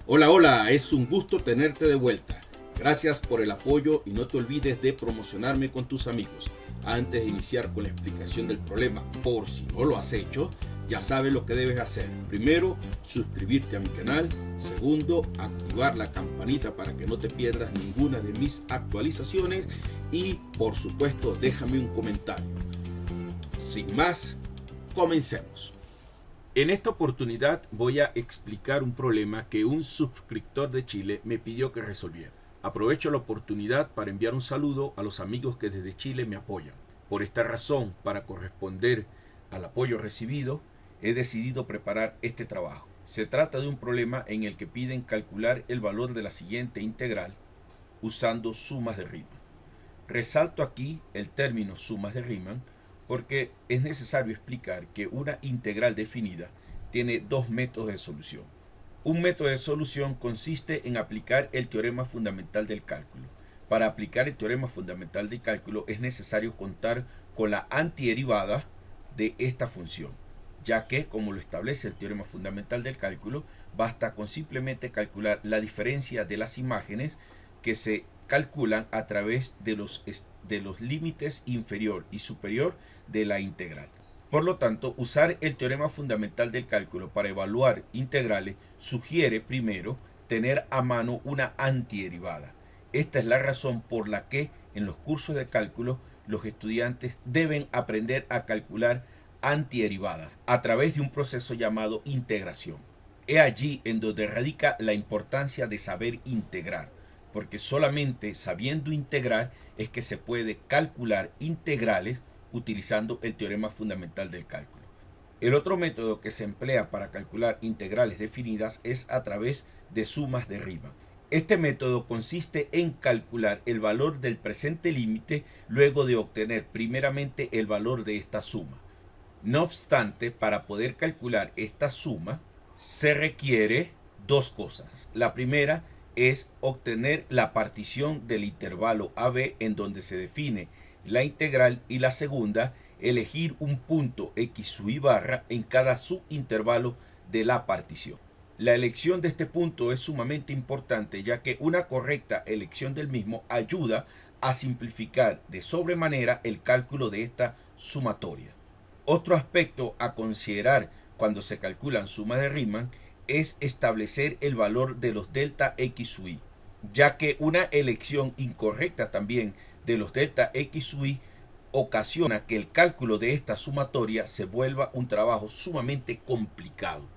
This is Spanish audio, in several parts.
Hola, hola, es un gusto tenerte de vuelta. Gracias por el apoyo y no te olvides de promocionarme con tus amigos. Antes de iniciar con la explicación del problema, por si no lo has hecho, ya sabes lo que debes hacer. Primero, suscribirte a mi canal. Segundo, activar la campanita para que no te pierdas ninguna de mis actualizaciones. Y, por supuesto, déjame un comentario. Sin más, comencemos. En esta oportunidad voy a explicar un problema que un suscriptor de Chile me pidió que resolviera. Aprovecho la oportunidad para enviar un saludo a los amigos que desde Chile me apoyan. Por esta razón, para corresponder al apoyo recibido, he decidido preparar este trabajo. Se trata de un problema en el que piden calcular el valor de la siguiente integral usando sumas de Riemann. Resalto aquí el término sumas de Riemann porque es necesario explicar que una integral definida tiene dos métodos de solución. Un método de solución consiste en aplicar el teorema fundamental del cálculo. Para aplicar el teorema fundamental del cálculo es necesario contar con la antiderivada de esta función, ya que, como lo establece el teorema fundamental del cálculo, basta con simplemente calcular la diferencia de las imágenes que se calculan a través de los límites inferior y superior de la integral. Por lo tanto, usar el teorema fundamental del cálculo para evaluar integrales sugiere primero tener a mano una antiderivada. Esta es la razón por la que en los cursos de cálculo los estudiantes deben aprender a calcular antiderivadas a través de un proceso llamado integración. Es allí en donde radica la importancia de saber integrar, porque solamente sabiendo integrar es que se puede calcular integrales utilizando el teorema fundamental del cálculo. El otro método que se emplea para calcular integrales definidas es a través de sumas de Riemann. Este método consiste en calcular el valor del presente límite luego de obtener primeramente el valor de esta suma. No obstante, para poder calcular esta suma se requiere dos cosas. La primera es obtener la partición del intervalo AB en donde se define la integral, y la segunda, elegir un punto x sub y barra en cada subintervalo de la partición. La elección de este punto es sumamente importante, ya que una correcta elección del mismo ayuda a simplificar de sobremanera el cálculo de esta sumatoria. Otro aspecto a considerar cuando se calculan sumas de Riemann es establecer el valor de los delta x sub y, ya que una elección incorrecta también de los delta x sub y ocasiona que el cálculo de esta sumatoria se vuelva un trabajo sumamente complicado.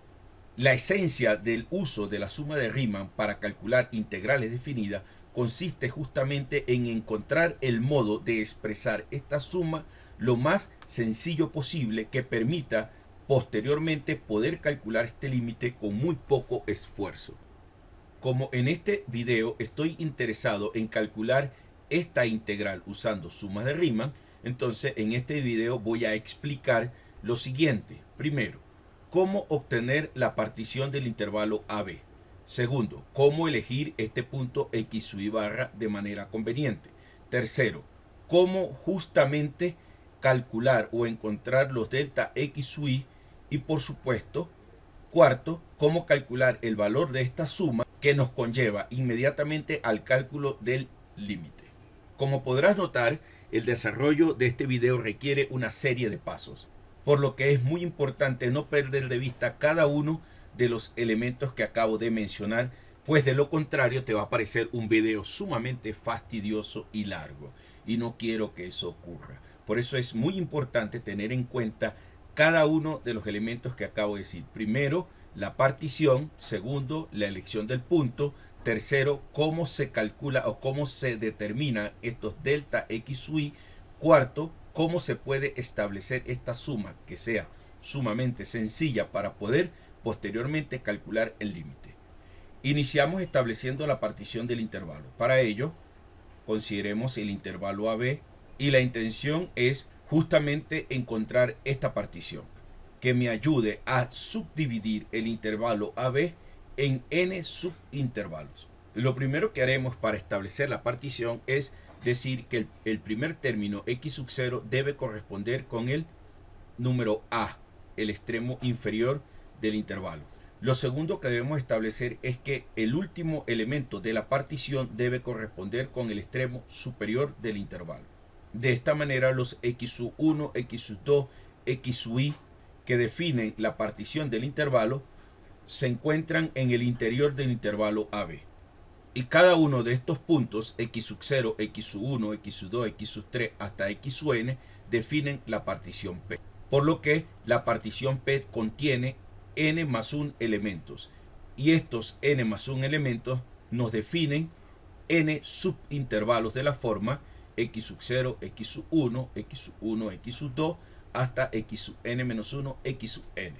La esencia del uso de la suma de Riemann para calcular integrales definidas consiste justamente en encontrar el modo de expresar esta suma lo más sencillo posible que permita posteriormente poder calcular este límite con muy poco esfuerzo. Como en este video estoy interesado en calcular esta integral usando sumas de Riemann, entonces en este video voy a explicar lo siguiente. Primero, cómo obtener la partición del intervalo AB. Segundo, cómo elegir este punto x sub y barra de manera conveniente. Tercero, cómo justamente calcular o encontrar los delta x sub y. Y por supuesto, cuarto, cómo calcular el valor de esta suma que nos conlleva inmediatamente al cálculo del límite. Como podrás notar, el desarrollo de este video requiere una serie de pasos, por lo que es muy importante no perder de vista cada uno de los elementos que acabo de mencionar, pues de lo contrario te va a parecer un video sumamente fastidioso y largo, y no quiero que eso ocurra. Por eso es muy importante tener en cuenta cada uno de los elementos que acabo de decir. Primero, la partición. Segundo, la elección del punto. Tercero, cómo se calcula o cómo se determinan estos delta x sub y. Cuarto, cómo se puede establecer esta suma que sea sumamente sencilla para poder posteriormente calcular el límite. Iniciamos estableciendo la partición del intervalo. Para ello, consideremos el intervalo AB y la intención es justamente encontrar esta partición que me ayude a subdividir el intervalo AB en n subintervalos. Lo primero que haremos para establecer la partición es decir que el primer término x sub 0 debe corresponder con el número a, el extremo inferior del intervalo. Lo segundo que debemos establecer es que el último elemento de la partición debe corresponder con el extremo superior del intervalo. De esta manera los x1, x2, xy que definen la partición del intervalo se encuentran en el interior del intervalo AB. Y cada uno de estos puntos, x0, x1, x2, x3 hasta xn, definen la partición P. Por lo que la partición P contiene n más 1 elementos. Y estos n más 1 elementos nos definen n subintervalos de la forma x0, x1, x1, x2 hasta xn-1, xn.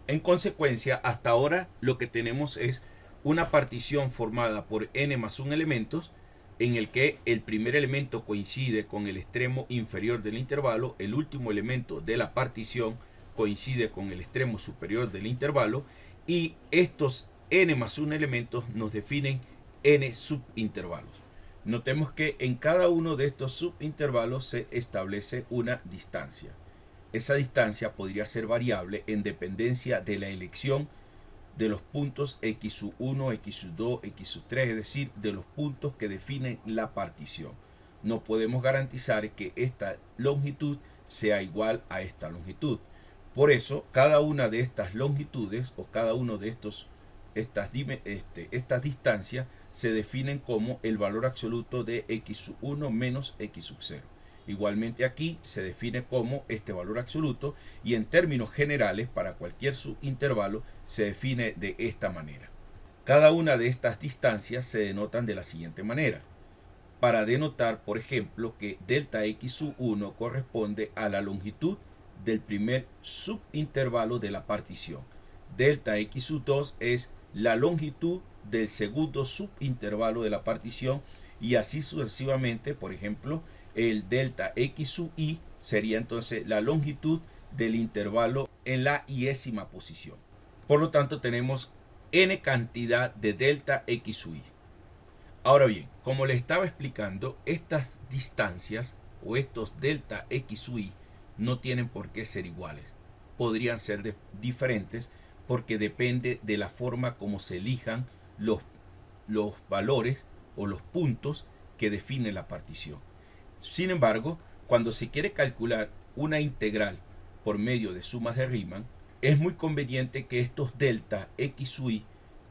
En consecuencia, hasta ahora lo que tenemos es una partición formada por n más 1 elementos, en el que el primer elemento coincide con el extremo inferior del intervalo, el último elemento de la partición coincide con el extremo superior del intervalo, y estos n más 1 elementos nos definen n subintervalos. Notemos que en cada uno de estos subintervalos se establece una distancia. Esa distancia podría ser variable en dependencia de la elección de los puntos x1, x2, x3, es decir, de los puntos que definen la partición. No podemos garantizar que esta longitud sea igual a esta longitud. Por eso, cada una de estas longitudes o cada uno de estas distancias se definen como el valor absoluto de x1 menos x0. Igualmente aquí se define como este valor absoluto, y en términos generales para cualquier subintervalo se define de esta manera. Cada una de estas distancias se denotan de la siguiente manera. Para denotar, por ejemplo, que delta x1 corresponde a la longitud del primer subintervalo de la partición. Delta x2 es la longitud del segundo subintervalo de la partición, y así sucesivamente. Por ejemplo, el delta xy sería entonces la longitud del intervalo en la yésima posición. Por lo tanto, tenemos n cantidad de delta xy. Ahora bien, como les estaba explicando, estas distancias o estos delta xy no tienen por qué ser iguales. Podrían ser diferentes porque depende de la forma como se elijan los valores o los puntos que definen la partición. Sin embargo, cuando se quiere calcular una integral por medio de sumas de Riemann, es muy conveniente que estos delta xy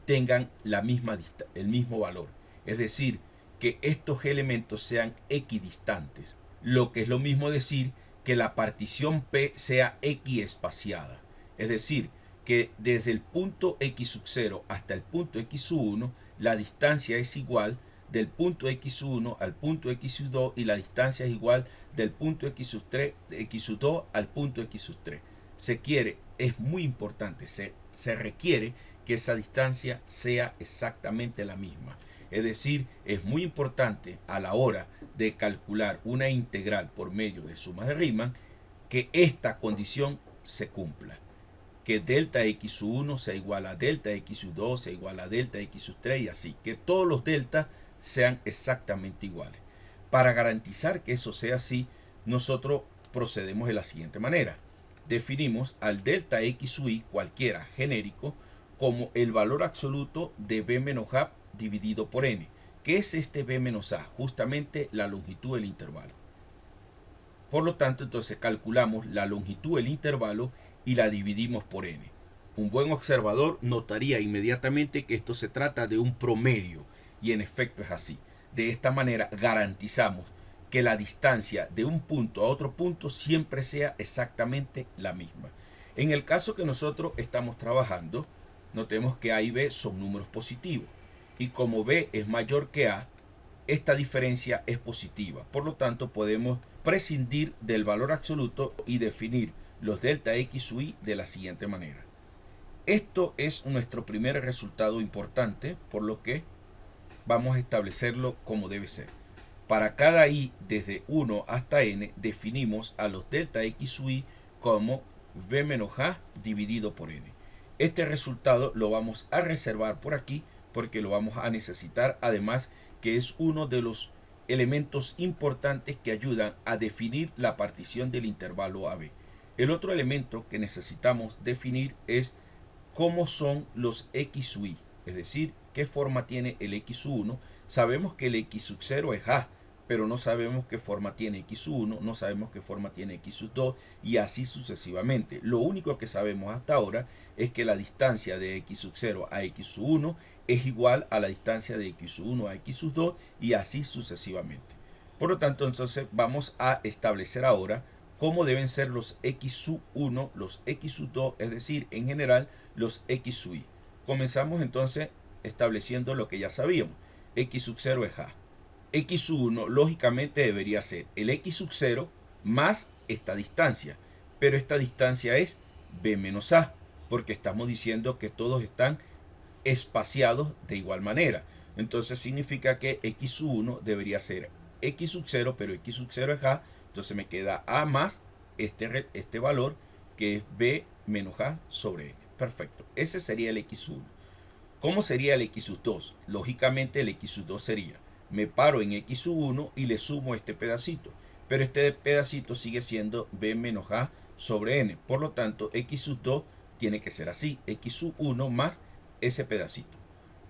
tengan el mismo valor. Es decir, que estos elementos sean equidistantes. Lo que es lo mismo decir que la partición P sea equiespaciada. Es decir, que desde el punto x0 hasta el punto x1, la distancia es igual del punto x1 al punto x2, y la distancia es igual del punto x2 al punto x3. Es muy importante, se requiere que esa distancia sea exactamente la misma. Es decir, es muy importante a la hora de calcular una integral por medio de sumas de Riemann que esta condición se cumpla. Que delta x1 sea igual a delta x2, sea igual a delta x3, y así. Que todos los deltas sean exactamente iguales. Para garantizar que eso sea así, nosotros procedemos de la siguiente manera. Definimos al delta xy cualquiera genérico como el valor absoluto de b menos a dividido por n. ¿Qué es este b menos a? Justamente la longitud del intervalo. Por lo tanto, entonces calculamos la longitud del intervalo y la dividimos por n. Un buen observador notaría inmediatamente que esto se trata de un promedio, y en efecto es así. De esta manera garantizamos que la distancia de un punto a otro punto siempre sea exactamente la misma. En el caso que nosotros estamos trabajando, notemos que a y b son números positivos, y como b es mayor que a, esta diferencia es positiva. Por lo tanto, podemos prescindir del valor absoluto y definir los delta xy de la siguiente manera. Esto es nuestro primer resultado importante, por lo que vamos a establecerlo como debe ser. Para cada i desde 1 hasta n definimos a los delta xy como b menos a dividido por n. Este resultado lo vamos a reservar por aquí porque lo vamos a necesitar, además que es uno de los elementos importantes que ayudan a definir la partición del intervalo AB. El otro elemento que necesitamos definir es cómo son los x sub i, es decir, qué forma tiene el x sub 1. Sabemos que el x sub 0 es a, pero no sabemos qué forma tiene x sub 1, no sabemos qué forma tiene x sub 2 y así sucesivamente. Lo único que sabemos hasta ahora es que la distancia de x sub 0 a x sub 1 es igual a la distancia de x sub 1 a x sub 2 y así sucesivamente. Por lo tanto, entonces vamos a establecer ahora cómo deben ser los x sub 1, los x sub 2, es decir, en general los x sub i. Comenzamos entonces estableciendo lo que ya sabíamos. X sub 0 es a. X sub 1 lógicamente debería ser el x sub 0 más esta distancia, pero esta distancia es b menos a, porque estamos diciendo que todos están espaciados de igual manera. Entonces significa que x sub 1 debería ser x sub 0, pero x sub 0 es a, entonces me queda a más este valor que es b menos a sobre n. Perfecto, ese sería el x sub 1. ¿Cómo sería el x sub 2? Lógicamente el x sub 2 sería, me paro en x sub 1 y le sumo este pedacito, pero este pedacito sigue siendo b menos a sobre n. Por lo tanto, x sub 2 tiene que ser así, x sub 1 más ese pedacito.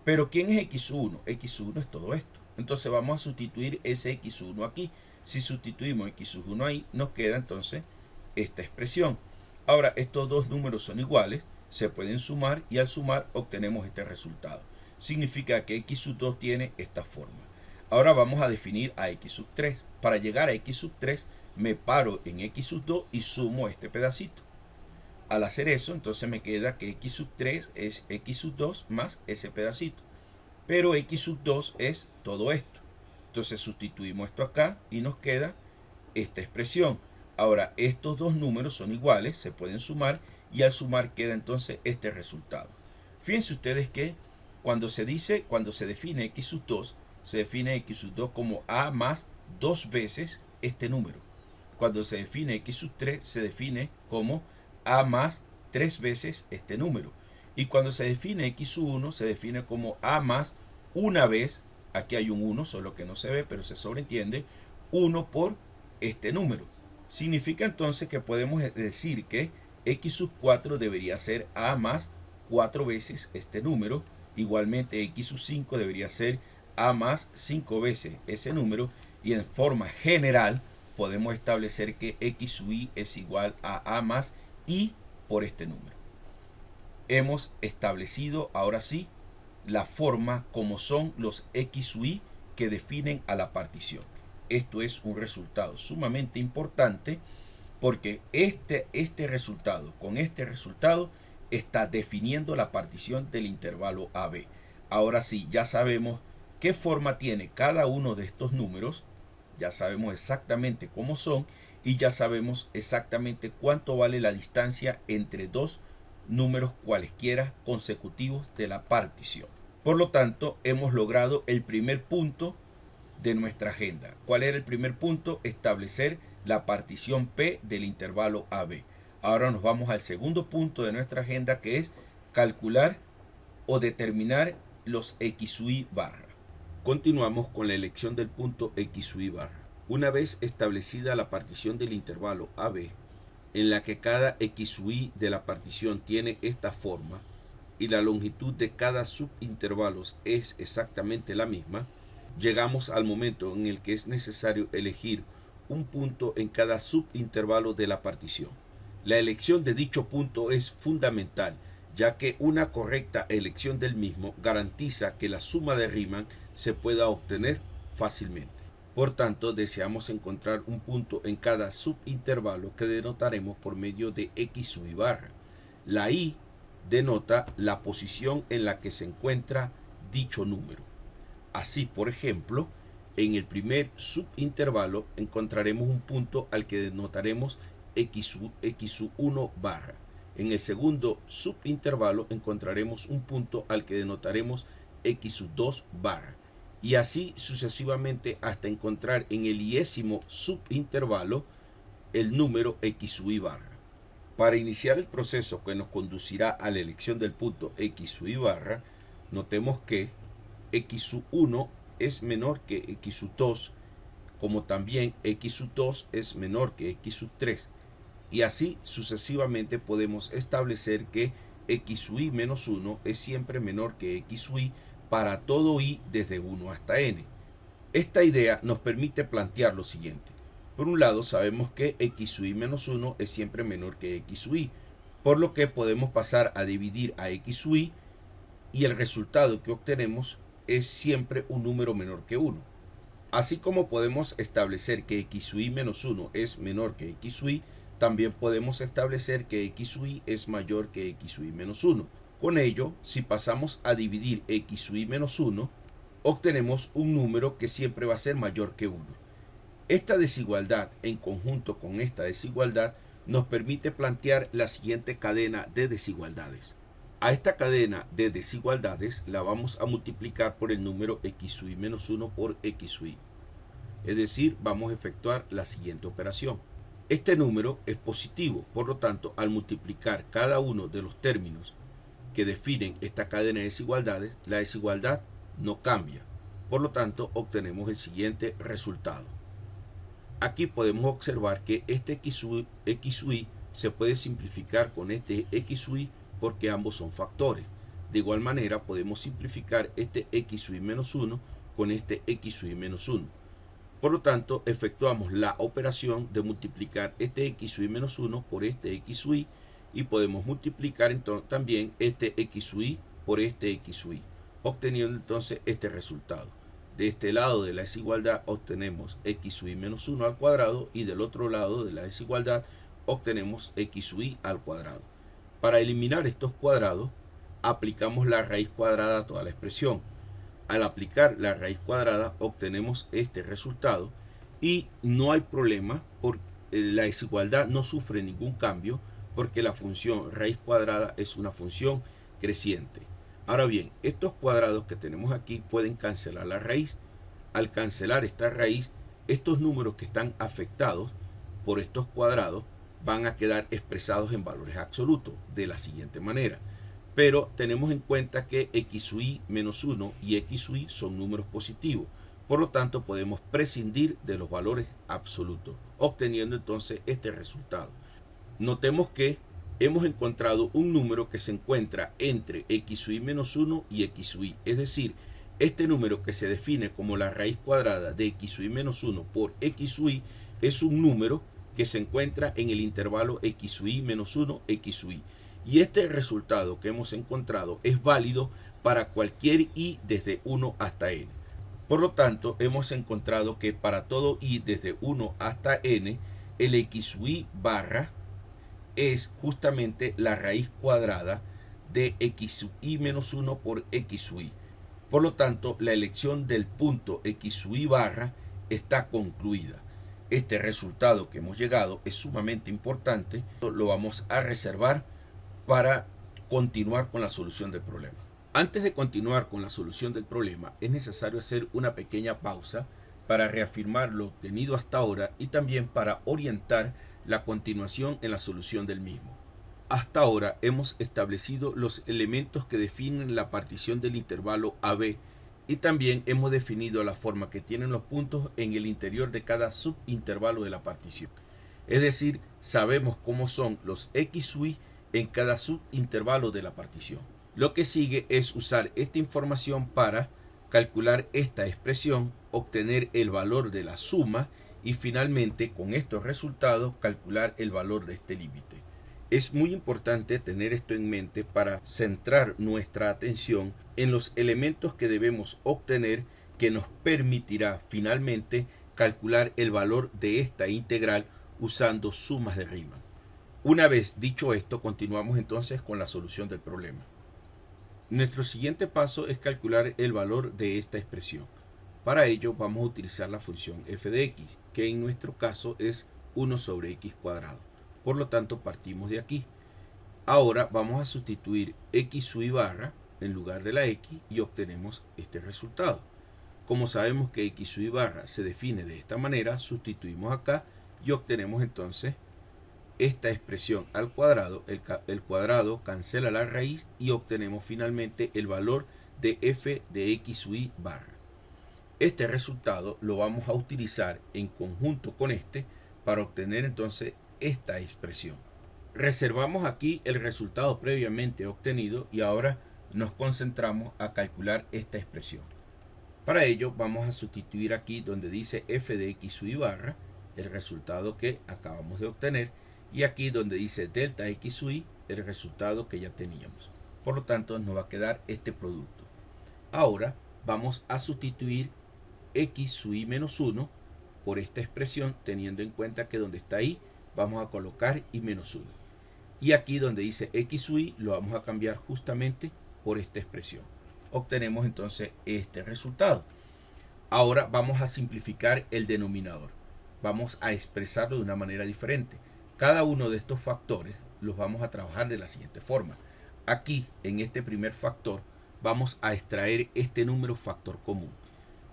Pero ¿quién es x sub 1? X sub 1 es todo esto. Entonces vamos a sustituir ese x sub 1 aquí. Si sustituimos x sub 1 ahí, nos queda entonces esta expresión. Ahora, estos dos números son iguales, se pueden sumar y al sumar obtenemos este resultado. Significa que x sub 2 tiene esta forma. Ahora vamos a definir a x sub 3. Para llegar a x sub 3 me paro en x sub 2 y sumo este pedacito. Al hacer eso, entonces me queda que x sub 3 es x sub 2 más ese pedacito. Pero x sub 2 es todo esto. Entonces sustituimos esto acá y nos queda esta expresión. Ahora, estos dos números son iguales, se pueden sumar y al sumar queda entonces este resultado. Fíjense ustedes que cuando se define x sub 2, se define x sub 2 como a más 2 veces este número. Cuando se define x sub 3, se define como a más 3 veces este número. Y cuando se define x sub 1, se define como a más una vez, aquí hay un 1, solo que no se ve, pero se sobreentiende, 1 por este número. Significa entonces que podemos decir que x sub 4 debería ser a más 4 veces este número. Igualmente x sub 5 debería ser a más 5 veces ese número. Y en forma general podemos establecer que x sub i es igual a más i por este número. Hemos establecido ahora sí la forma como son los x sub i que definen a la partición. Esto es un resultado sumamente importante porque este resultado con este resultado está definiendo la partición del intervalo AB. Ahora sí, ya sabemos qué forma tiene cada uno de estos números, ya sabemos exactamente cómo son y ya sabemos exactamente cuánto vale la distancia entre dos números cualesquiera consecutivos de la partición. Por lo tanto, hemos logrado el primer punto de nuestra agenda. ¿Cuál era el primer punto? Establecer la partición P del intervalo AB. Ahora nos vamos al segundo punto de nuestra agenda, que es calcular o determinar los x sub i barra. Continuamos con la elección del punto x sub i barra. Una vez establecida la partición del intervalo AB, en la que cada x sub i de la partición tiene esta forma y la longitud de cada subintervalo es exactamente la misma, llegamos al momento en el que es necesario elegir un punto en cada subintervalo de la partición. La elección de dicho punto es fundamental, ya que una correcta elección del mismo garantiza que la suma de Riemann se pueda obtener fácilmente. Por tanto, deseamos encontrar un punto en cada subintervalo que denotaremos por medio de x sub i barra. La i denota la posición en la que se encuentra dicho número. Así, por ejemplo, en el primer subintervalo encontraremos un punto al que denotaremos x sub 1 barra. En el segundo subintervalo encontraremos un punto al que denotaremos x sub 2 barra. Y así sucesivamente hasta encontrar en el iésimo subintervalo el número x sub i barra. Para iniciar el proceso que nos conducirá a la elección del punto x sub i barra, notemos que x sub 1 es menor que x sub 2, como también x sub 2 es menor que x sub 3. Y así sucesivamente podemos establecer que x sub i menos 1 es siempre menor que x sub i para todo i desde 1 hasta n. Esta idea nos permite plantear lo siguiente. Por un lado, sabemos que x sub i menos 1 es siempre menor que x sub i, por lo que podemos pasar a dividir a x sub i y el resultado que obtenemos es siempre un número menor que 1. Así como podemos establecer que x sub i menos 1 es menor que x sub i, también podemos establecer que x sub i es mayor que x sub i menos 1. Con ello, si pasamos a dividir x sub i menos 1, obtenemos un número que siempre va a ser mayor que 1. Esta desigualdad, en conjunto con esta desigualdad, nos permite plantear la siguiente cadena de desigualdades. A esta cadena de desigualdades la vamos a multiplicar por el número x sub i menos 1 por x sub i. Es decir, vamos a efectuar la siguiente operación. Este número es positivo, por lo tanto, al multiplicar cada uno de los términos que definen esta cadena de desigualdades, la desigualdad no cambia. Por lo tanto, obtenemos el siguiente resultado. Aquí podemos observar que este x sub i se puede simplificar con este x sub i porque ambos son factores. De igual manera, podemos simplificar este x sub i menos 1 con este x sub i menos 1. Por lo tanto, efectuamos la operación de multiplicar este x sub i menos 1 por este x sub i y podemos multiplicar entonces también este x sub i por este x sub i, obteniendo entonces este resultado. De este lado de la desigualdad obtenemos x sub i menos 1 al cuadrado y del otro lado de la desigualdad obtenemos x sub i al cuadrado. Para eliminar estos cuadrados, aplicamos la raíz cuadrada a toda la expresión. Al aplicar la raíz cuadrada obtenemos este resultado y no hay problema porque la desigualdad no sufre ningún cambio porque la función raíz cuadrada es una función creciente. Ahora bien, estos cuadrados que tenemos aquí pueden cancelar la raíz. Al cancelar esta raíz, estos números que están afectados por estos cuadrados van a quedar expresados en valores absolutos de la siguiente manera. Pero tenemos en cuenta que x sub i menos 1 y x sub i son números positivos. Por lo tanto, podemos prescindir de los valores absolutos, obteniendo entonces este resultado. Notemos que hemos encontrado un número que se encuentra entre x sub i menos 1 y x sub i. Es decir, este número que se define como la raíz cuadrada de x sub i menos 1 por x sub i es un número que se encuentra en el intervalo x sub i menos 1, x sub i. Y este resultado que hemos encontrado es válido para cualquier i desde 1 hasta n. Por lo tanto, hemos encontrado que para todo i desde 1 hasta n, el x sub i barra es justamente la raíz cuadrada de x sub i menos 1 por x sub i. Por lo tanto, la elección del punto x sub i barra está concluida. Este resultado que hemos llegado es sumamente importante. Lo vamos a reservar para continuar con la solución del problema. Antes de continuar con la solución del problema, es necesario hacer una pequeña pausa para reafirmar lo obtenido hasta ahora y también para orientar la continuación en la solución del mismo. Hasta ahora hemos establecido los elementos que definen la partición del intervalo AB y también hemos definido la forma que tienen los puntos en el interior de cada subintervalo de la partición. Es decir, sabemos cómo son los x sub i en cada subintervalo de la partición. Lo que sigue es usar esta información para calcular esta expresión, obtener el valor de la suma y finalmente con estos resultados calcular el valor de este límite. Es muy importante tener esto en mente para centrar nuestra atención en los elementos que debemos obtener que nos permitirá finalmente calcular el valor de esta integral usando sumas de Riemann. Una vez dicho esto, continuamos entonces con la solución del problema. Nuestro siguiente paso es calcular el valor de esta expresión. Para ello vamos a utilizar la función f de x, que en nuestro caso es 1 sobre x cuadrado. Por lo tanto, partimos de aquí. Ahora vamos a sustituir x sub i barra en lugar de la x y obtenemos este resultado. Como sabemos que x sub i barra se define de esta manera, sustituimos acá y obtenemos entonces esta expresión al cuadrado. El cuadrado cancela la raíz y obtenemos finalmente el valor de f de x sub i barra. Este resultado lo vamos a utilizar en conjunto con este para obtener entonces esta expresión. Reservamos aquí el resultado previamente obtenido y ahora nos concentramos a calcular esta expresión. Para ello vamos a sustituir aquí donde dice f de x y barra, el resultado que acabamos de obtener, y aquí donde dice delta x y, el resultado que ya teníamos. Por lo tanto nos va a quedar este producto. Ahora vamos a sustituir x y menos 1 por esta expresión, teniendo en cuenta que donde está y vamos a colocar y menos 1. Y aquí donde dice x y lo vamos a cambiar justamente por esta expresión. Obtenemos entonces este resultado. Ahora vamos a simplificar el denominador. Vamos a expresarlo de una manera diferente. Cada uno de estos factores los vamos a trabajar de la siguiente forma. Aquí en este primer factor vamos a extraer este número factor común.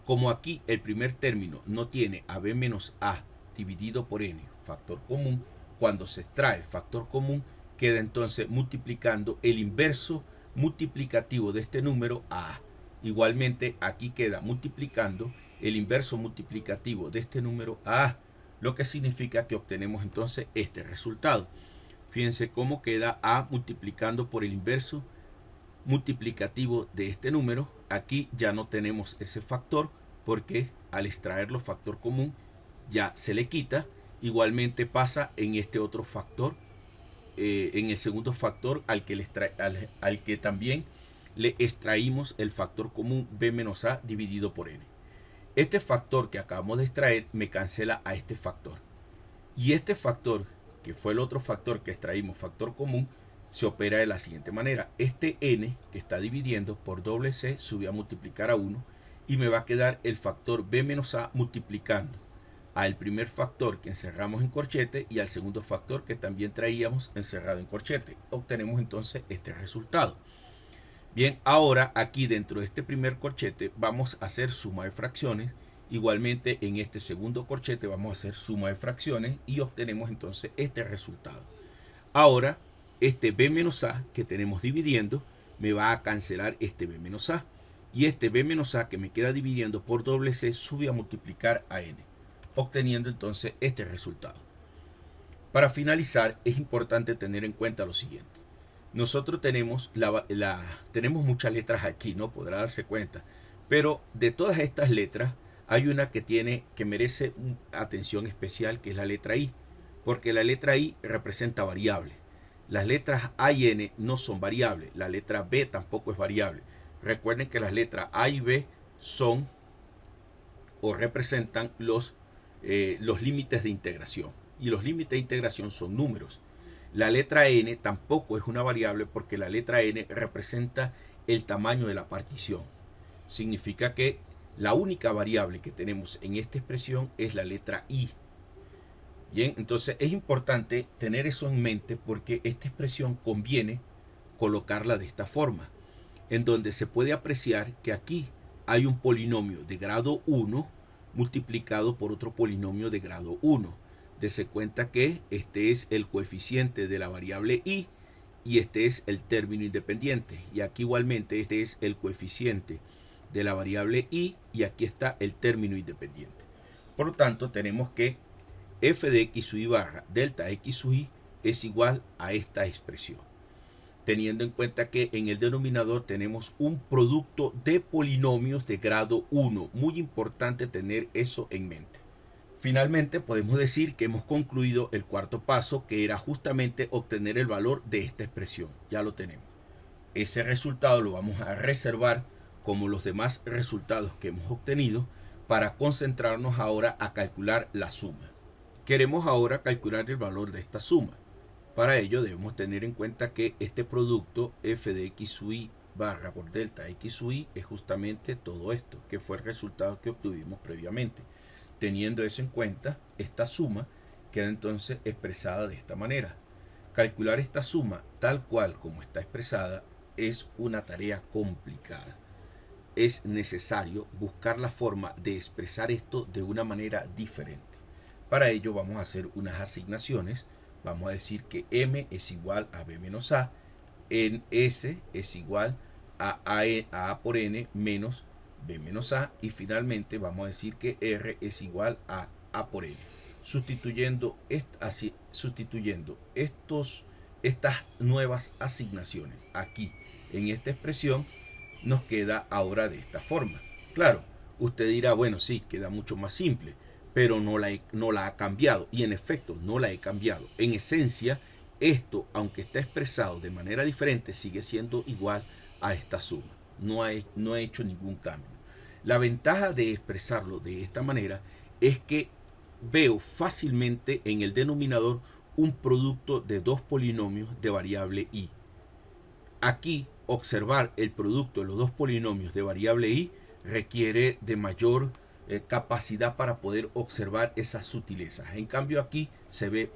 Como aquí el primer término no tiene a b menos a dividido por n factor común, cuando se extrae factor común queda entonces multiplicando el inverso multiplicativo de este número a a. Igualmente aquí queda multiplicando el inverso multiplicativo de este número a a, lo que significa que obtenemos entonces este resultado. Fíjense cómo queda a multiplicando por el inverso multiplicativo de este número. Aquí ya no tenemos ese factor porque al extraerlo factor común ya se le quita. Igualmente pasa en este otro factor, en el segundo factor al que también le extraímos el factor común b menos a dividido por n. Este factor que acabamos de extraer me cancela a este factor. Y este factor, que fue el otro factor que extraímos, factor común, se opera de la siguiente manera. Este n que está dividiendo por doble c sube a multiplicar a 1 y me va a quedar el factor b menos a multiplicando al primer factor que encerramos en corchete y al segundo factor que también traíamos encerrado en corchete. Obtenemos entonces este resultado. Bien, ahora aquí dentro de este primer corchete vamos a hacer suma de fracciones. Igualmente en este segundo corchete vamos a hacer suma de fracciones y obtenemos entonces este resultado. Ahora este b menos a que tenemos dividiendo me va a cancelar este b menos a. Y este b menos a que me queda dividiendo por doble c sube a multiplicar a n, obteniendo entonces este resultado. Para finalizar es importante tener en cuenta lo siguiente. Nosotros tenemos, tenemos muchas letras aquí, ¿no? Podrá darse cuenta. Pero de todas estas letras hay una que merece atención especial, que es la letra I. Porque la letra I representa variable. Las letras A y N no son variables. La letra B tampoco es variable. Recuerden que las letras A y B son o representan los límites de integración. Y los límites de integración son números. La letra N tampoco es una variable porque la letra N representa el tamaño de la partición. Significa que la única variable que tenemos en esta expresión es la letra I. Bien, entonces es importante tener eso en mente porque esta expresión conviene colocarla de esta forma, en donde se puede apreciar que aquí hay un polinomio de grado 1 multiplicado por otro polinomio de grado 1. Dese cuenta que este es el coeficiente de la variable i y este es el término independiente. Y aquí igualmente este es el coeficiente de la variable i y aquí está el término independiente. Por lo tanto, tenemos que f de x y barra delta x y es igual a esta expresión. Teniendo en cuenta que en el denominador tenemos un producto de polinomios de grado 1. Muy importante tener eso en mente. Finalmente podemos decir que hemos concluido el cuarto paso, que era justamente obtener el valor de esta expresión. Ya lo tenemos. Ese resultado lo vamos a reservar como los demás resultados que hemos obtenido para concentrarnos ahora a calcular la suma. Queremos ahora calcular el valor de esta suma. Para ello debemos tener en cuenta que este producto f de x y barra por delta x y es justamente todo esto, que fue el resultado que obtuvimos previamente. Teniendo eso en cuenta, esta suma queda entonces expresada de esta manera. Calcular esta suma tal cual como está expresada es una tarea complicada. Es necesario buscar la forma de expresar esto de una manera diferente. Para ello vamos a hacer unas asignaciones. Vamos a decir que m es igual a b menos a, en s es igual a a por n menos b menos a y finalmente vamos a decir que r es igual a por n. sustituyendo estas nuevas asignaciones aquí en esta expresión, nos queda ahora de esta forma. Claro, usted dirá, bueno, sí, queda mucho más simple, pero no la ha cambiado. Y en efecto, no la he cambiado. En esencia, esto, aunque está expresado de manera diferente, sigue siendo igual a esta suma. No he hecho ningún cambio. La ventaja de expresarlo de esta manera es que veo fácilmente en el denominador un producto de dos polinomios de variable y. Aquí, observar el producto de los dos polinomios de variable y requiere de mayor capacidad para poder observar esas sutilezas. En cambio, aquí se ve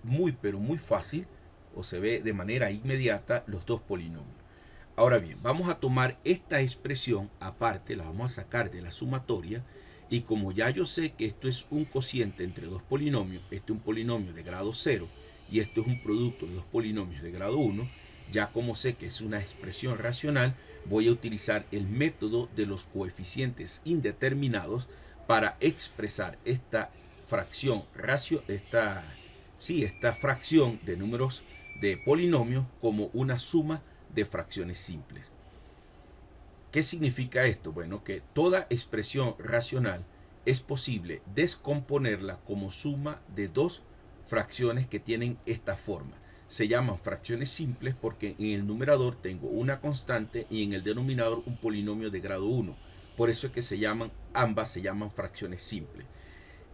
muy pero muy fácil, o se ve de manera inmediata, los dos polinomios. Ahora bien, vamos a tomar esta expresión aparte, la vamos a sacar de la sumatoria, y como ya yo sé que esto es un cociente entre dos polinomios, este es un polinomio de grado 0 y esto es un producto de dos polinomios de grado 1, ya como sé que es una expresión racional, voy a utilizar el método de los coeficientes indeterminados para expresar esta fracción esta fracción de números de polinomios como una suma de fracciones simples. ¿Qué significa esto? Bueno, que toda expresión racional es posible descomponerla como suma de dos fracciones que tienen esta forma. Se llaman fracciones simples porque en el numerador tengo una constante y en el denominador un polinomio de grado 1. Por eso es que ambas se llaman fracciones simples.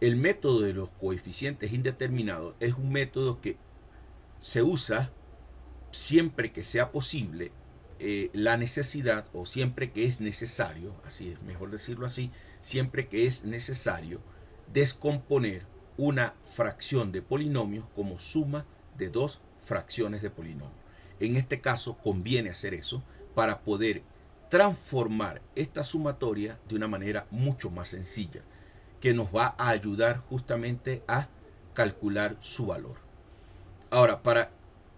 El método de los coeficientes indeterminados es un método que se usa siempre que sea posible la necesidad, o siempre que es necesario, así es mejor decirlo así, siempre que es necesario descomponer una fracción de polinomios como suma de dos fracciones de polinomio. En este caso conviene hacer eso para poder transformar esta sumatoria de una manera mucho más sencilla, que nos va a ayudar justamente a calcular su valor. Ahora, para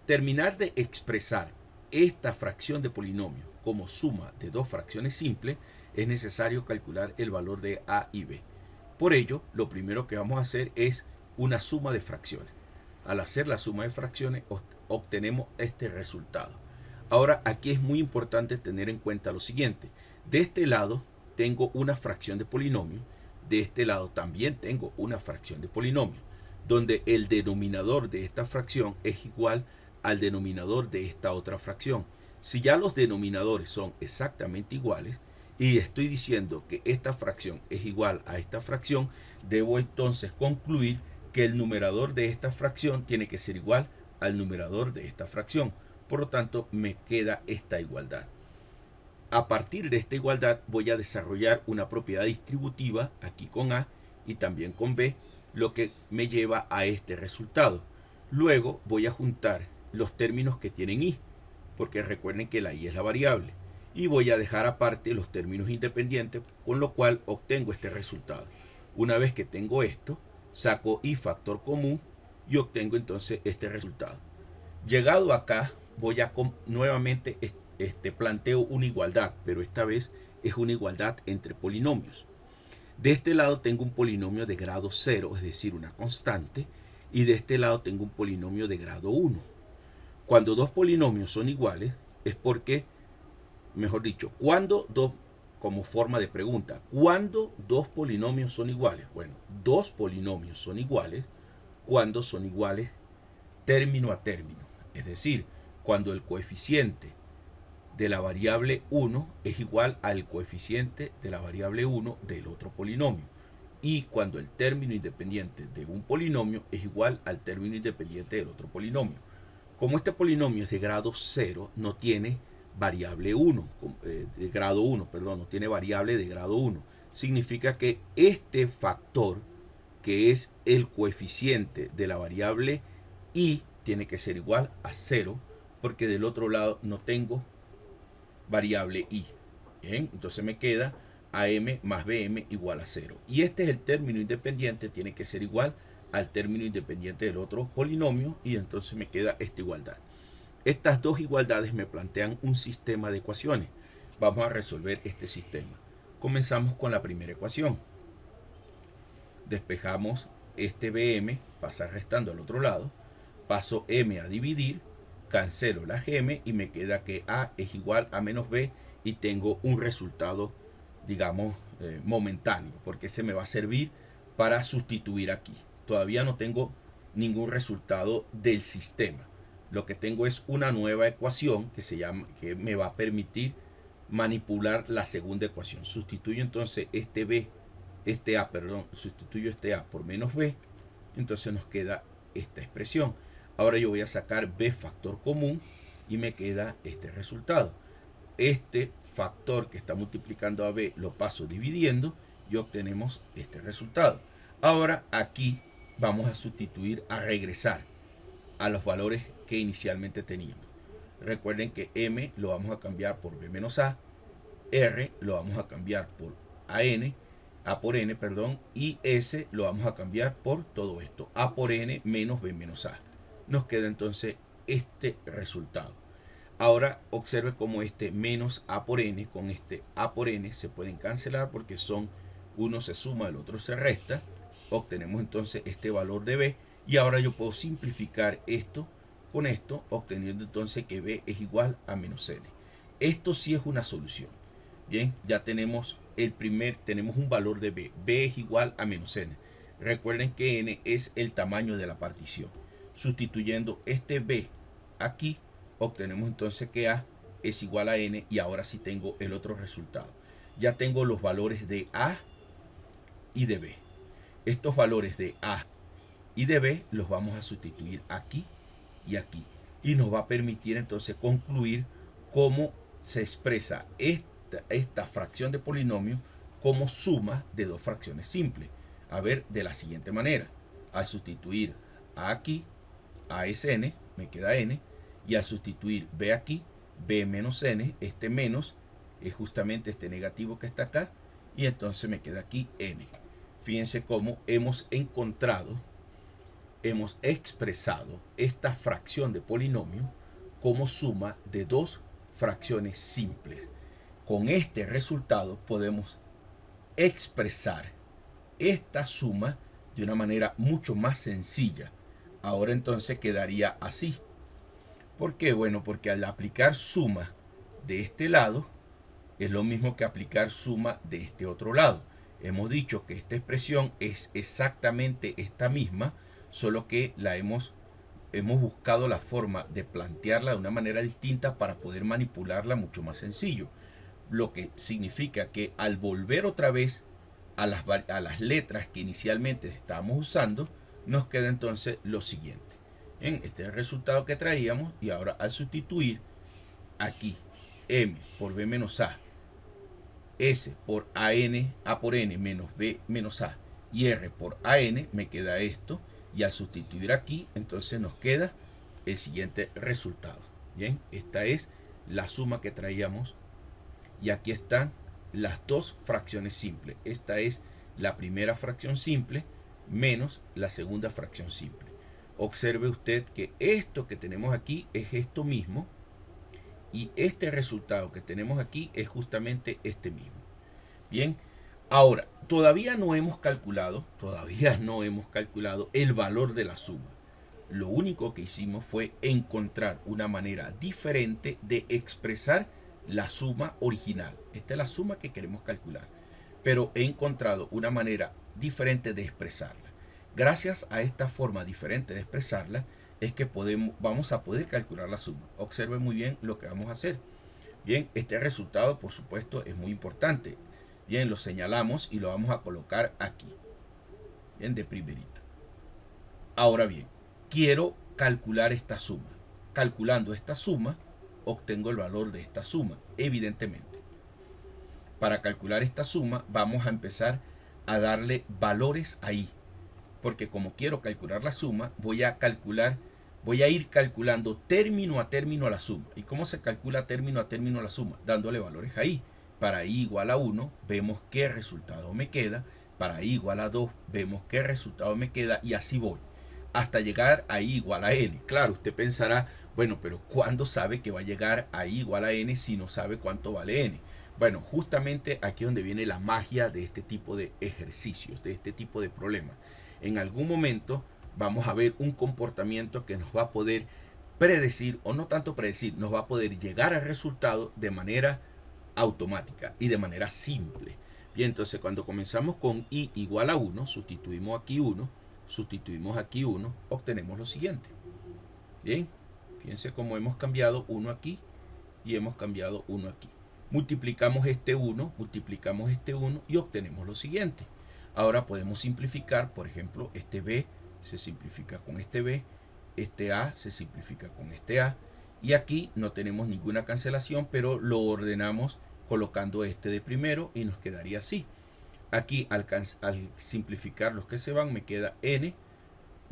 terminar de expresar esta fracción de polinomio como suma de dos fracciones simples, es necesario calcular el valor de a y b. Por ello, lo primero que vamos a hacer es una suma de fracciones. Al hacer la suma de fracciones, obtenemos este resultado. Ahora, aquí es muy importante tener en cuenta lo siguiente. De este lado tengo una fracción de polinomio, de este lado también tengo una fracción de polinomio, donde el denominador de esta fracción es igual al denominador de esta otra fracción. Si ya los denominadores son exactamente iguales y estoy diciendo que esta fracción es igual a esta fracción, debo entonces concluir que el numerador de esta fracción tiene que ser igual al numerador de esta fracción. Por lo tanto, me queda esta igualdad. A partir de esta igualdad voy a desarrollar una propiedad distributiva aquí con A y también con B, lo que me lleva a este resultado. Luego voy a juntar los términos que tienen i, porque recuerden que la i es la variable, y voy a dejar aparte los términos independientes, con lo cual obtengo este resultado. Una vez que tengo esto, saco i factor común y obtengo entonces este resultado. Llegado acá, voy a nuevamente planteo una igualdad, pero esta vez es una igualdad entre polinomios. De este lado tengo un polinomio de grado 0, es decir, una constante, y de este lado tengo un polinomio de grado 1. Cuando dos polinomios son iguales es porque, mejor dicho, como forma de pregunta, ¿cuándo dos polinomios son iguales? Bueno, dos polinomios son iguales cuando son iguales término a término. Es decir, cuando el coeficiente de la variable 1 es igual al coeficiente de la variable 1 del otro polinomio. Y cuando el término independiente de un polinomio es igual al término independiente del otro polinomio. Como este polinomio es de grado 0, no tiene variable 1, de grado 1, perdón, no tiene variable de grado 1. Significa que este factor, que es el coeficiente de la variable i, tiene que ser igual a 0, porque del otro lado no tengo variable i. Bien, entonces me queda am más bm igual a 0. Y este es el término independiente, tiene que ser igual al término independiente del otro polinomio, y entonces me queda esta igualdad. Estas dos igualdades me plantean un sistema de ecuaciones. Vamos a resolver este sistema. Comenzamos con la primera ecuación. Despejamos este BM pasa restando al otro lado, paso M a dividir, cancelo la GM y me queda que A es igual a menos B y tengo un resultado, digamos, momentáneo, porque ese me va a servir para sustituir aquí. Todavía no tengo ningún resultado del sistema. Lo que tengo es una nueva ecuación que me va a permitir manipular la segunda ecuación. Sustituyo entonces sustituyo este A por menos B, entonces nos queda esta expresión. Ahora yo voy a sacar B factor común y me queda este resultado. Este factor que está multiplicando a B lo paso dividiendo y obtenemos este resultado. Ahora aquí vamos a sustituir, a regresar a los valores que inicialmente teníamos. Recuerden que M lo vamos a cambiar por B menos A, R lo vamos a cambiar por A por N, perdón, y S lo vamos a cambiar por todo esto, A por N menos B menos A. Nos queda entonces este resultado. Ahora observe cómo este menos A por N con este A por N se pueden cancelar porque uno se suma, el otro se resta. Obtenemos entonces este valor de B y ahora yo puedo simplificar esto con esto, obteniendo entonces que B es igual a menos N. Esto sí es una solución. Bien, ya tenemos tenemos un valor de B. B es igual a menos N. Recuerden que N es el tamaño de la partición. Sustituyendo este B aquí, obtenemos entonces que A es igual a N y ahora sí tengo el otro resultado. Ya tengo los valores de A y de B. Estos valores de A y de B los vamos a sustituir aquí y aquí. Y nos va a permitir entonces concluir cómo se expresa esta fracción de polinomio como suma de dos fracciones simples. A ver, de la siguiente manera. Al sustituir A aquí, A es N, me queda N. Y al sustituir B aquí, B menos N, este menos es justamente este negativo que está acá. Y entonces me queda aquí N. Fíjense cómo hemos expresado esta fracción de polinomio como suma de dos fracciones simples. Con este resultado podemos expresar esta suma de una manera mucho más sencilla. Ahora entonces quedaría así. ¿Por qué? Bueno, porque al aplicar suma de este lado es lo mismo que aplicar suma de este otro lado. Hemos dicho que esta expresión es exactamente esta misma, solo que hemos buscado la forma de plantearla de una manera distinta para poder manipularla mucho más sencillo. Lo que significa que al volver otra vez a las letras que inicialmente estábamos usando, nos queda entonces lo siguiente. Este es el resultado que traíamos y ahora al sustituir aquí M por B menos A, S por A por N menos B menos A y R por AN, me queda esto. Y al sustituir aquí, entonces nos queda el siguiente resultado. Bien, esta es la suma que traíamos. Y aquí están las dos fracciones simples. Esta es la primera fracción simple menos la segunda fracción simple. Observe usted que esto que tenemos aquí es esto mismo. Y este resultado que tenemos aquí es justamente este mismo. Bien, ahora, todavía no hemos calculado el valor de la suma. Lo único que hicimos fue encontrar una manera diferente de expresar la suma original. Esta es la suma que queremos calcular, pero he encontrado una manera diferente de expresarla. Gracias a esta forma diferente de expresarla es que vamos a poder calcular la suma. Observen muy bien lo que vamos a hacer. Bien, este resultado por supuesto es muy importante. Bien, lo señalamos y lo vamos a colocar aquí. Bien, de primerito. Ahora bien, quiero calcular esta suma. Calculando esta suma, obtengo el valor de esta suma, evidentemente. Para calcular esta suma, vamos a empezar a darle valores ahí. Porque como quiero calcular la suma, voy a ir calculando término a término la suma. ¿Y cómo se calcula término a término la suma? Dándole valores ahí. Para i igual a 1, vemos qué resultado me queda. Para i igual a 2, vemos qué resultado me queda. Y así voy, hasta llegar a i igual a n. Claro, usted pensará, bueno, pero ¿cuándo sabe que va a llegar a i igual a n si no sabe cuánto vale n? Bueno, justamente aquí es donde viene la magia de este tipo de ejercicios, de este tipo de problemas. en algún momento vamos a ver un comportamiento que nos va a poder predecir, o no tanto predecir, nos va a poder llegar al resultado de manera automática y de manera simple. Bien, entonces cuando comenzamos con i igual a 1, sustituimos aquí 1, sustituimos aquí 1, obtenemos lo siguiente. Bien, fíjense cómo hemos cambiado 1 aquí y hemos cambiado 1 aquí. Multiplicamos este 1 y obtenemos lo siguiente. Ahora podemos simplificar, por ejemplo, este b se simplifica con este b, este a se simplifica con este a, y aquí no tenemos ninguna cancelación, pero lo ordenamos colocando este de primero y nos quedaría así. Aquí al simplificar los que se van me queda n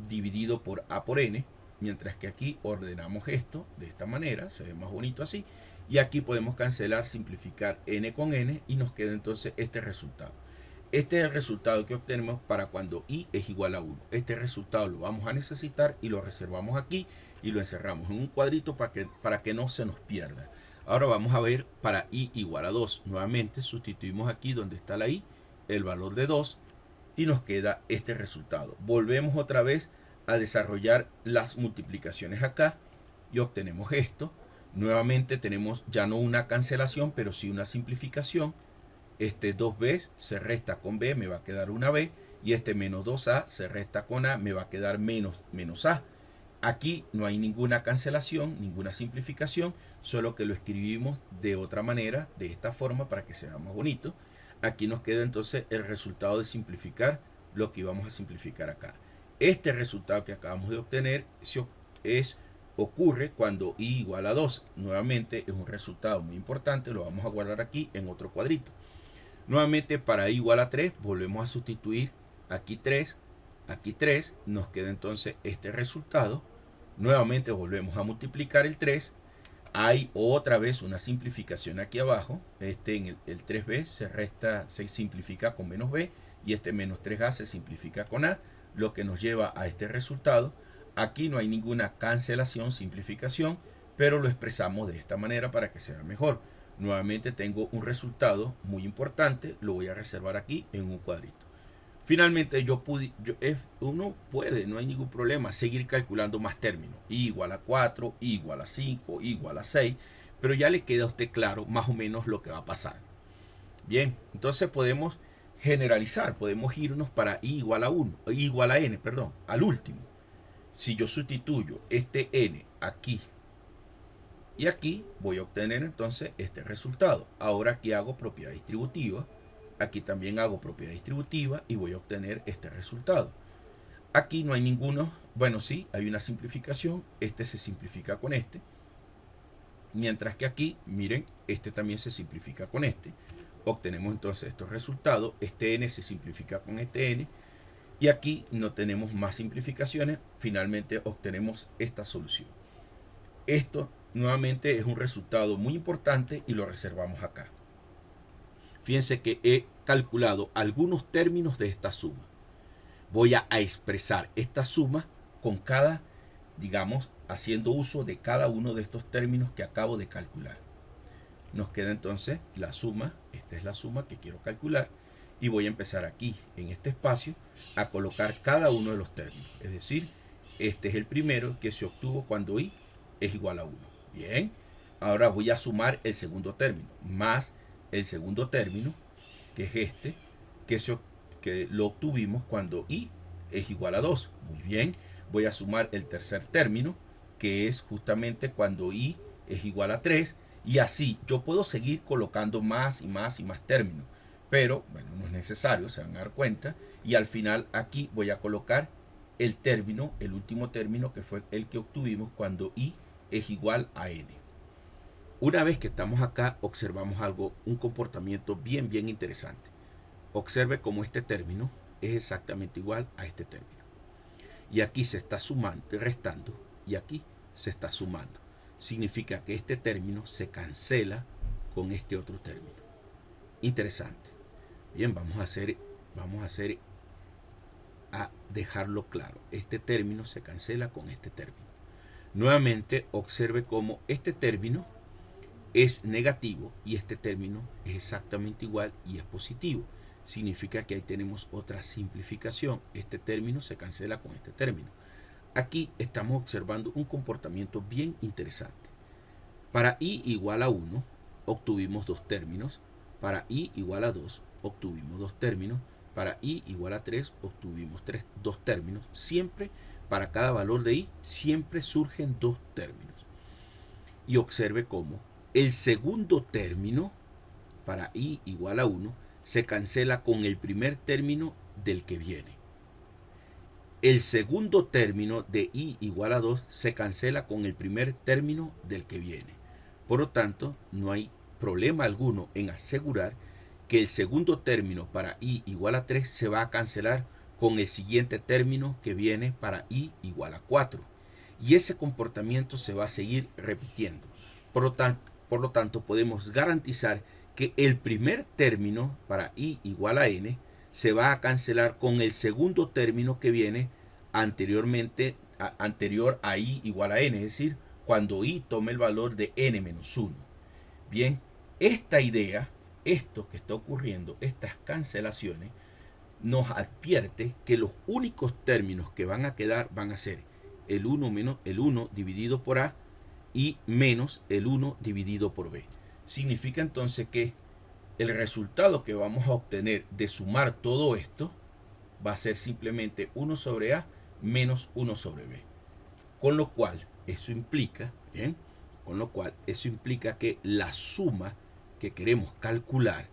dividido por a por n, mientras que aquí ordenamos esto de esta manera, se ve más bonito así, y aquí podemos cancelar, simplificar n con n y nos queda entonces este resultado. Este es el resultado que obtenemos para cuando i es igual a 1. Este resultado lo vamos a necesitar y lo reservamos aquí y lo encerramos en un cuadrito para que no se nos pierda. Ahora vamos a ver para i igual a 2. Nuevamente sustituimos aquí donde está la i, el valor de 2, y nos queda este resultado. Volvemos otra vez a desarrollar las multiplicaciones acá y obtenemos esto. Nuevamente tenemos ya no una cancelación, pero sí una simplificación. Este 2b se resta con b, me va a quedar una b, y este menos 2a se resta con a, me va a quedar menos a. Aquí no hay ninguna cancelación, ninguna simplificación, solo que lo escribimos de otra manera, de esta forma, para que sea más bonito. Aquí nos queda entonces el resultado de simplificar lo que íbamos a simplificar acá. Este resultado que acabamos de obtener ocurre cuando i igual a 2. Nuevamente es un resultado muy importante, lo vamos a guardar aquí en otro cuadrito. Nuevamente para i igual a 3 volvemos a sustituir aquí 3, nos queda entonces este resultado. Nuevamente volvemos a multiplicar el 3. Hay otra vez una simplificación aquí abajo. En el 3b se simplifica con menos b, y este menos 3a se simplifica con a, lo que nos lleva a este resultado. Aquí no hay ninguna cancelación, simplificación, pero lo expresamos de esta manera para que sea mejor. Nuevamente tengo un resultado muy importante, lo voy a reservar aquí en un cuadrito. Finalmente uno puede, no hay ningún problema, seguir calculando más términos. I igual a 4, I igual a 5, I igual a 6, pero ya le queda a usted claro más o menos lo que va a pasar. Bien, entonces podemos generalizar, podemos irnos para I igual a 1, I igual a n, perdón, al último. Si yo sustituyo este n aquí y aquí, voy a obtener entonces este resultado. Ahora aquí hago propiedad distributiva, aquí también hago propiedad distributiva y voy a obtener este resultado. Aquí no hay ninguno, bueno, sí, hay una simplificación, este se simplifica con este, mientras que aquí, miren, este también se simplifica con este. Obtenemos entonces estos resultados, este n se simplifica con este n, y aquí no tenemos más simplificaciones, finalmente obtenemos esta solución. Esto nuevamente es un resultado muy importante y lo reservamos acá. Fíjense que he calculado algunos términos de esta suma. Voy a expresar esta suma con cada, digamos, haciendo uso de cada uno de estos términos que acabo de calcular. Nos queda entonces la suma, esta es la suma que quiero calcular, y voy a empezar aquí, en este espacio, a colocar cada uno de los términos. Es decir, este es el primero que se obtuvo cuando i es igual a 1. Bien, ahora voy a sumar el segundo término, más el segundo término, que es este, que lo obtuvimos cuando i es igual a 2. Muy bien, voy a sumar el tercer término, que es justamente cuando i es igual a 3, y así yo puedo seguir colocando más y más y más términos, pero bueno, no es necesario, se van a dar cuenta, y al final aquí voy a colocar el término, el último término, que fue el que obtuvimos cuando i es igual a n. Una vez que estamos acá, observamos algo, un comportamiento bien interesante. Observe cómo este término es exactamente igual a este término. Y aquí se está sumando, restando, y aquí se está sumando. Significa que este término se cancela con este otro término. Interesante. Bien, vamos a dejarlo claro. Este término se cancela con este término. Nuevamente observe cómo este término es negativo y este término es exactamente igual y es positivo. significa que ahí tenemos otra simplificación. Este término se cancela con este término. Aquí estamos observando un comportamiento bien interesante. Para i igual a 1 obtuvimos dos términos. Para i igual a 2 obtuvimos dos términos. Para i igual a 3 obtuvimos dos términos. Siempre, para cada valor de i, siempre surgen dos términos. Y observe cómo el segundo término, para i igual a 1, se cancela con el primer término del que viene. El segundo término de i igual a 2 se cancela con el primer término del que viene. Por lo tanto, no hay problema alguno en asegurar que el segundo término para i igual a 3 se va a cancelar con el siguiente término que viene para i igual a 4. Y ese comportamiento se va a seguir repitiendo. Por lo tanto, podemos garantizar que el primer término para i igual a n se va a cancelar con el segundo término que viene anterior a i igual a n, es decir, cuando i tome el valor de n-1. Bien, esta idea, esto que está ocurriendo, estas cancelaciones, nos advierte que los únicos términos que van a quedar van a ser el 1 menos el 1 dividido por a y menos el 1 dividido por b. Significa entonces que el resultado que vamos a obtener de sumar todo esto va a ser simplemente 1 sobre a menos 1 sobre b. Con lo cual, eso implica, ¿bien? Que la suma que queremos calcular,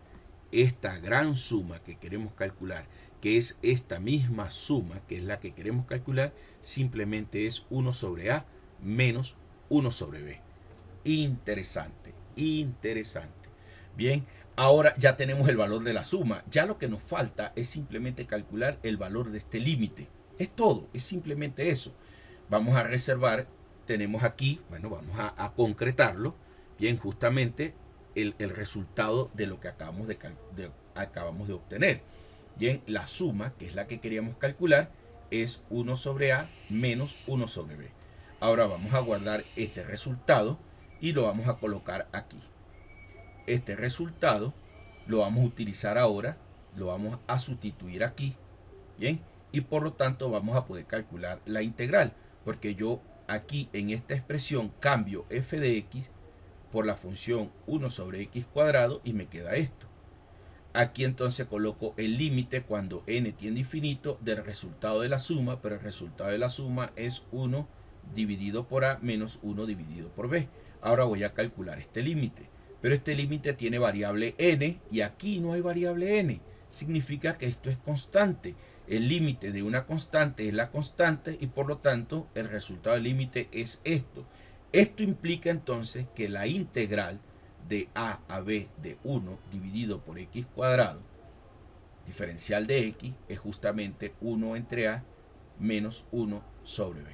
esta gran suma que queremos calcular, que es esta misma suma que es la que queremos calcular, simplemente es 1 sobre a menos 1 sobre b. Interesante, interesante. Bien, ahora ya tenemos el valor de la suma. Ya lo que nos falta es simplemente calcular el valor de este límite. Es todo, es simplemente eso. Vamos a reservar, tenemos aquí, bueno, vamos a concretarlo. Bien, justamente el resultado de lo que acabamos de obtener. Bien, la suma, que es la que queríamos calcular, es 1 sobre a menos 1 sobre b. Ahora vamos a guardar este resultado y lo vamos a colocar aquí. Este resultado lo vamos a utilizar ahora, lo vamos a sustituir aquí. Bien, y por lo tanto vamos a poder calcular la integral, porque yo aquí en esta expresión cambio f de x por la función 1 sobre x cuadrado y me queda esto. Aquí entonces coloco el límite cuando n tiende a infinito del resultado de la suma, pero el resultado de la suma es 1 dividido por a menos 1 dividido por b. Ahora voy a calcular este límite, pero este límite tiene variable n y aquí no hay variable n. Significa que esto es constante. El límite de una constante es la constante y por lo tanto el resultado del límite es esto. Esto implica entonces que la integral de a b de 1 dividido por x cuadrado, diferencial de x, es justamente 1 entre a menos 1 sobre b.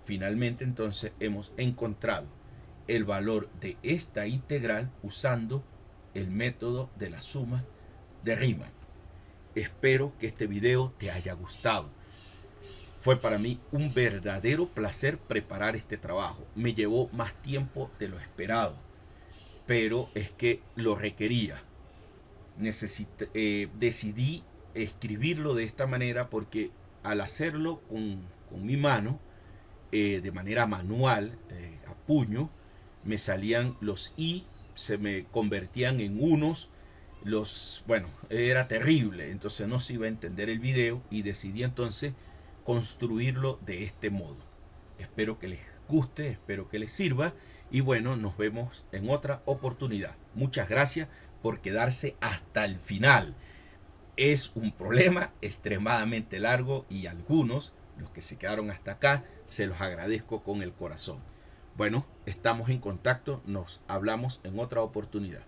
Finalmente entonces hemos encontrado el valor de esta integral usando el método de la suma de Riemann. Espero que este video te haya gustado. Fue para mí un verdadero placer preparar este trabajo. Me llevó más tiempo de lo esperado, pero es que lo requería. Decidí escribirlo de esta manera porque al hacerlo con mi mano, de manera manual, a puño, me salían los i, se me convertían en unos, bueno, era terrible, entonces no se iba a entender el video y decidí entonces construirlo de este modo. Espero que les guste, espero que les sirva y bueno, nos vemos en otra oportunidad. Muchas gracias por quedarse hasta el final. Es un problema extremadamente largo y algunos, los que se quedaron hasta acá, se los agradezco con el corazón. Bueno, estamos en contacto, nos hablamos en otra oportunidad.